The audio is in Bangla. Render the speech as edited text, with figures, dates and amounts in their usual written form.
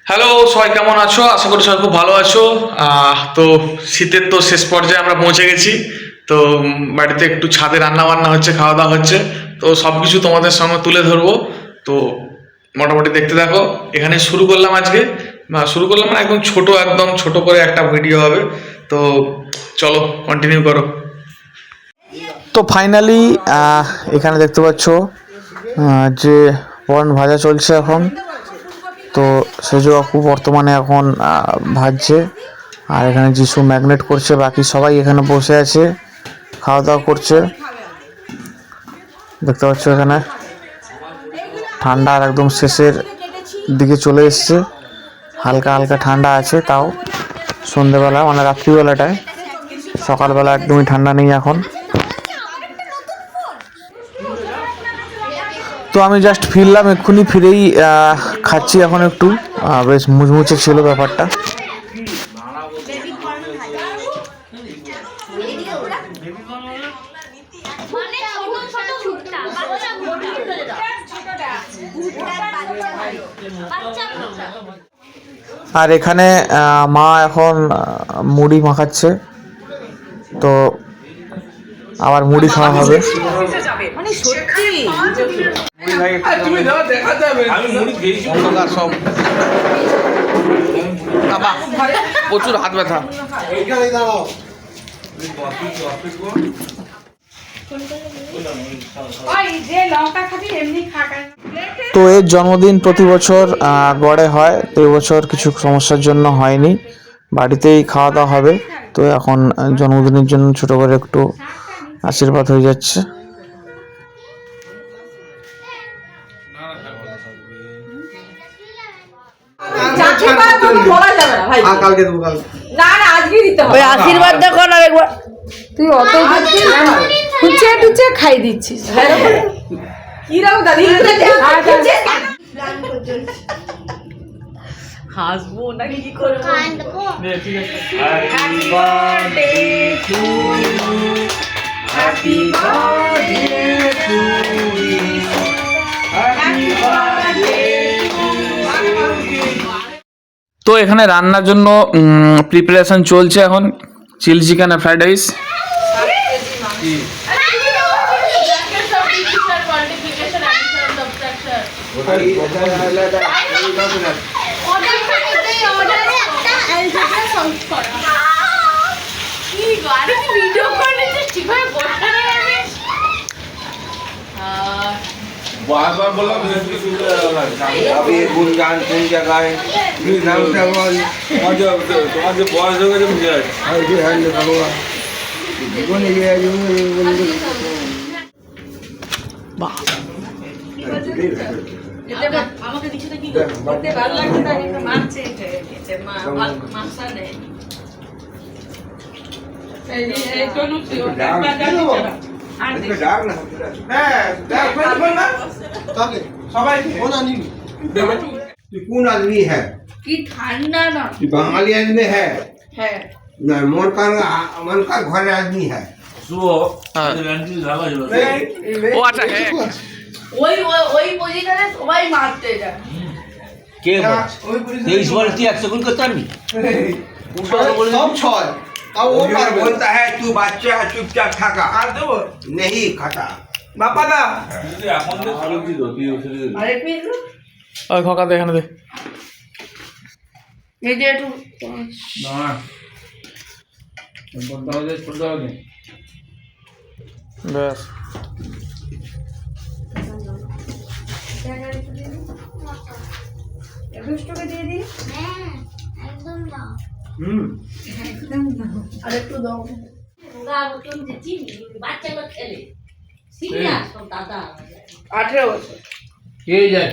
হ্যালো, সবাই কেমন আছো? আশা করি সবাই খুব ভালো আছো। তো শীতের তো শেষ পর্যায়ে আমরা পৌঁছে গেছি। তো বাড়িতে একটু ছাদে রান্না বান্না হচ্ছে, খাওয়া দাওয়া হচ্ছে। তো সব কিছু তোমাদের সঙ্গে তুলে ধরবো। তো মোটামুটি দেখতে থাকো। এখানে শুরু করলাম আজকে, শুরু করলাম না, একদম ছোট, একদম ছোট করে একটা ভিডিও হবে। তো চলো, কন্টিনিউ করো। তো ফাইনালি এখানে দেখতে পাচ্ছ যে পর্ন ভাজা চলছে এখন। তো সেজো আপু বর্তমানে এখন ভাজছে, আর এখানে যিশু ম্যাগনেট করছে, বাকি সবাই এখানে বসে আছে, খাওয়া দাওয়া করছে। দেখতে পাচ্ছ এখানে ঠান্ডা আর একদম শেষের দিকে চলে এসছে, হালকা হালকা ঠান্ডা আছে, তাও সন্ধেবেলা মানে রাত্রিবেলাটায়। সকালবেলা একদমই ঠান্ডা নেই এখন। তো আমি জাস্ট ফিরলাম এক্ষুনি, ফিরেই খাচ্ছি এখন একটু। বেশ মুচমুচে ছিল ব্যাপারটা। আর এখানে মা এখন মুড়ি মাখাচ্ছে, তো আবার মুড়ি খাওয়া হবে। মানে সত্যি প্রচুর হাত ব্যথা। তো এর জন্মদিন প্রতি বছর গড়ে হয়, তো এবছর কিছু সমস্যার জন্য হয়নি, বাড়িতেই খাওয়া দাওয়া হবে। তো এখন জন্মদিনের জন্য ছোট করে একটু আশীর্বাদ হয়ে যাচ্ছে। আশীর্বাদ দেখো না একবার, তুই অত খুঁচে টুচে খাই দিচ্ছিস। হাসবো না কি করবো? Happy birthday to you, happy birthday to you, happy birthday to you. তো এখানে রান্নার জন্য প্রিপারেশন চলছে এখন, চিলি চিকেন আর ফ্রাইড রাইস। बार-बार बोला अभी गुणगान कौन जगह है नाम से बोल तुम्हारे बॉयज होगा जो मुझे ये है भगवान जीवन ये है जो বাহ, আমাকে দিচ্ছে কি করতে ভালো লাগছে না, একটা মারছে এটা মাসা নেই। এই কোন ছিল আর इसका डाक ना হ্যাঁ ডাক বল না তাকে সবাই কোন আদমি তুই কোন आदमी है কি ঠান্ডা না, तू बंगाली आदमी है হ্যাঁ ना मोर का मन का घर आदमी है ও আচ্ছা, হ্যাঁ ওই ওই পজিশনে সবাই মারতে যায়। কে তেইশ বলে তুই 100 গুণ করতে পারবি? सब छय अब वो बोलता है तू बच्चा चुपचाप थाका नहीं खाता बापा ना আরে পিস ওই খোকা দে, এখানে দে। এই যে একটু ব্যাস, দুষ্টকে দিয়ে দিই। আর একটু দাও। বাচ্চা খেলে 18 বছর। কে যায়